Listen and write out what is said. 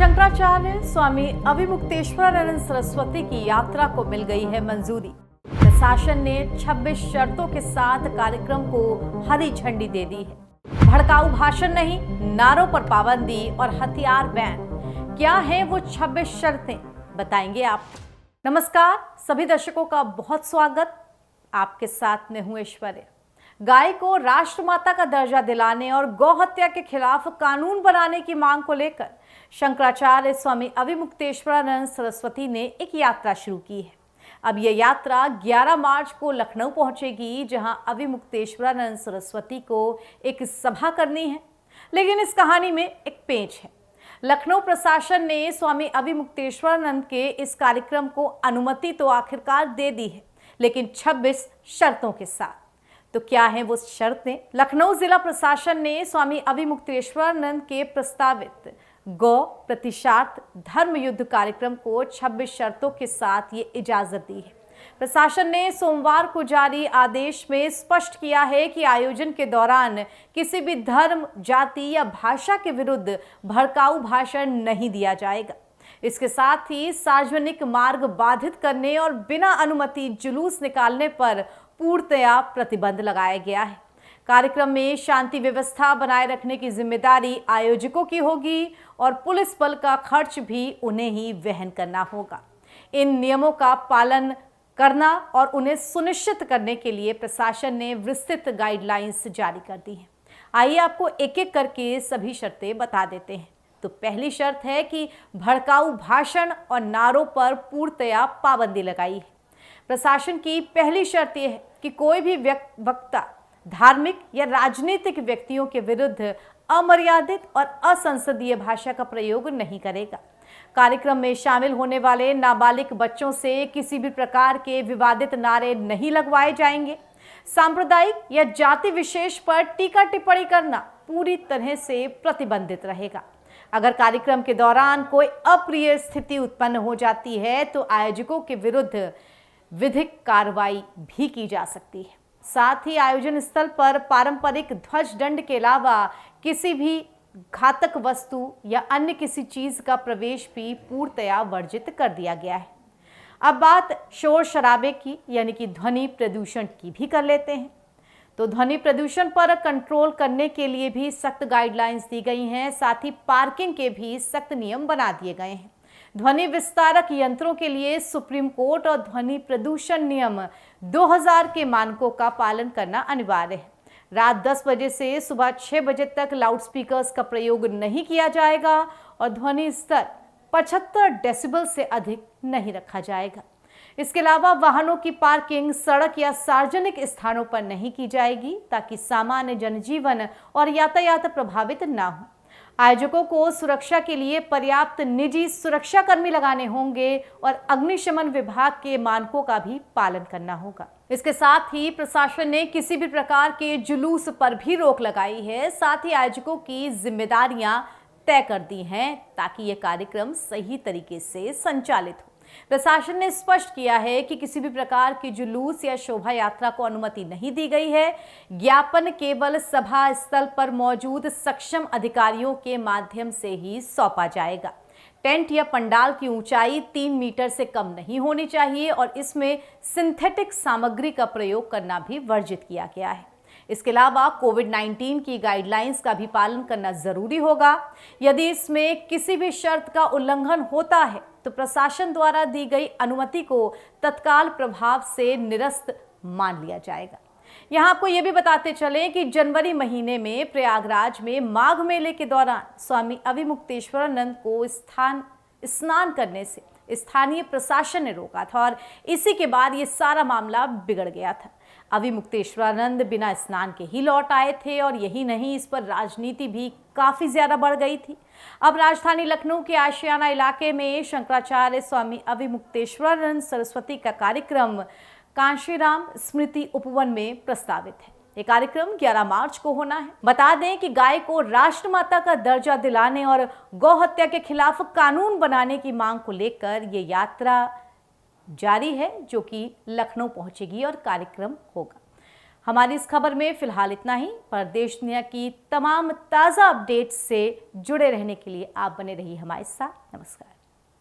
शंकराचार्य स्वामी अविमुक्तेश्वरानंद सरस्वती की यात्रा को मिल गई है मंजूरी। प्रशासन ने 26 शर्तों के साथ कार्यक्रम को हरी झंडी दे दी है। भड़काऊ भाषण नहीं, नारों पर पाबंदी और हथियार बैन। क्या है वो 26 शर्तें, बताएंगे आप। नमस्कार, सभी दर्शकों का बहुत स्वागत। आपके साथ में हूं ऐश्वर्या। गाय को राष्ट्रमाता का दर्जा दिलाने और गौ हत्या के खिलाफ कानून बनाने की मांग को लेकर शंकराचार्य स्वामी अविमुक्तेश्वरानंद सरस्वती ने एक यात्रा शुरू की है। अब यह यात्रा 11 मार्च को लखनऊ पहुंचेगी, जहां अविमुक्तेश्वरानंद सरस्वती को एक सभा करनी है। लेकिन इस कहानी में एक पेंच है। लखनऊ प्रशासन ने स्वामी अविमुक्तेश्वरानंद के इस कार्यक्रम को अनुमति तो आखिरकार दे दी है, लेकिन 26 शर्तों के साथ। तो क्या हैं वो शर्तें? लखनऊ जिला प्रशासन ने स्वामी अविमुक्तेश्वरानंद के प्रस्तावित गौ प्रतिशात धर्म युद्ध कार्यक्रम को 26 शर्तों के साथ ये इजाजत दी है। प्रशासन ने सोमवार को जारी आदेश में स्पष्ट किया है कि आयोजन के दौरान किसी भी धर्म, जाति या भाषा के विरुद्ध भड़काऊ भाषण नहीं दिया जाएगा। इसके साथ ही सार्वजनिक मार्ग बाधित करने और बिना अनुमति जुलूस निकालने पर पूर्णतया प्रतिबंध लगाया गया है। कार्यक्रम में शांति व्यवस्था बनाए रखने की जिम्मेदारी आयोजकों की होगी और पुलिस बल का खर्च भी उन्हें ही वहन करना होगा। इन नियमों का पालन करना और उन्हें सुनिश्चित करने के लिए प्रशासन ने विस्तृत गाइडलाइंस जारी कर दी है। आइए आपको एक एक करके सभी शर्तें बता देते हैं। तो पहली शर्त है कि भड़काऊ भाषण और नारों पर पूर्णतया पाबंदी लगाई है। प्रशासन की पहली शर्त यह है कि कोई भी वक्ता धार्मिक या राजनीतिक व्यक्तियों के विरुद्ध अमर्यादित और असंसदीय भाषा का प्रयोग नहीं करेगा। कार्यक्रम में शामिल होने वाले नाबालिग बच्चों से किसी भी प्रकार के विवादित नारे नहीं लगवाए जाएंगे। सांप्रदायिक या जाति विशेष पर टीका टिप्पणी करना पूरी तरह से प्रतिबंधित रहेगा। अगर कार्यक्रम के दौरान कोई अप्रिय स्थिति उत्पन्न हो जाती है तो आयोजकों के विरुद्ध विधिक कार्रवाई भी की जा सकती है। साथ ही आयोजन स्थल पर पारंपरिक ध्वज दंड के अलावा किसी भी घातक वस्तु या अन्य किसी चीज का प्रवेश भी पूर्णतया वर्जित कर दिया गया है। अब बात शोर शराबे की, यानी कि ध्वनि प्रदूषण की भी कर लेते हैं। तो ध्वनि प्रदूषण पर कंट्रोल करने के लिए भी सख्त गाइडलाइंस दी गई हैं। साथ ही पार्किंग के भी सख्त नियम बना दिए गए हैं। ध्वनि विस्तारक यंत्रों के लिए सुप्रीम कोर्ट और ध्वनि प्रदूषण नियम 2000 के मानकों का पालन करना अनिवार्य है। रात 10 बजे से सुबह 6 बजे तक लाउडस्पीकर्स का प्रयोग नहीं किया जाएगा और ध्वनि स्तर 75 डेसिबल से अधिक नहीं रखा जाएगा। इसके अलावा वाहनों की पार्किंग सड़क या सार्वजनिक स्थानों पर नहीं की जाएगी, ताकि सामान्य जनजीवन और यातायात प्रभावित ना हो। आयोजकों को सुरक्षा के लिए पर्याप्त निजी सुरक्षाकर्मी लगाने होंगे और अग्निशमन विभाग के मानकों का भी पालन करना होगा। इसके साथ ही प्रशासन ने किसी भी प्रकार के जुलूस पर भी रोक लगाई है। साथ ही आयोजकों की जिम्मेदारियां तय कर दी हैं, ताकि यह कार्यक्रम सही तरीके से संचालित हो। प्रशासन ने स्पष्ट किया है कि किसी भी प्रकार की जुलूस या शोभा यात्रा को अनुमति नहीं दी गई है। ज्ञापन केवल सभा स्थल पर मौजूद सक्षम अधिकारियों के माध्यम से ही सौंपा जाएगा। टेंट या पंडाल की ऊंचाई 3 मीटर से कम नहीं होनी चाहिए और इसमें सिंथेटिक सामग्री का प्रयोग करना भी वर्जित किया गया है। इसके अलावा कोविड-19 की गाइडलाइंस का भी पालन करना जरूरी होगा। यदि इसमें किसी भी शर्त का उल्लंघन होता है तो प्रशासन द्वारा दी गई अनुमति को तत्काल प्रभाव से निरस्त मान लिया जाएगा। यहाँ आपको ये भी बताते चलें कि जनवरी महीने में प्रयागराज में माघ मेले के दौरान स्वामी अविमुक्तेश्वरानंद को स्नान करने से स्थानीय प्रशासन ने रोका था और इसी के बाद ये सारा मामला बिगड़ गया था। अविमुक्तेश्वरानंद बिना स्नान के ही लौट आए थे और यही नहीं, इस पर राजनीति भी काफी ज्यादा बढ़ गई थी। अब राजधानी लखनऊ के आशियाना इलाके में शंकराचार्य स्वामी अविमुक्तेश्वरानंद सरस्वती का कार्यक्रम कांशीराम स्मृति उपवन में प्रस्तावित है। ये कार्यक्रम 11 मार्च को होना है। बता दें कि गाय को राष्ट्रमाता का दर्जा दिलाने और गौ हत्या के खिलाफ कानून बनाने की मांग को लेकर ये यात्रा जारी है, जो कि लखनऊ पहुंचेगी और कार्यक्रम होगा। हमारी इस खबर में फिलहाल इतना ही, पर देश दुनिया की तमाम ताज़ा अपडेट्स से जुड़े रहने के लिए आप बने रहिए हमारे साथ। नमस्कार।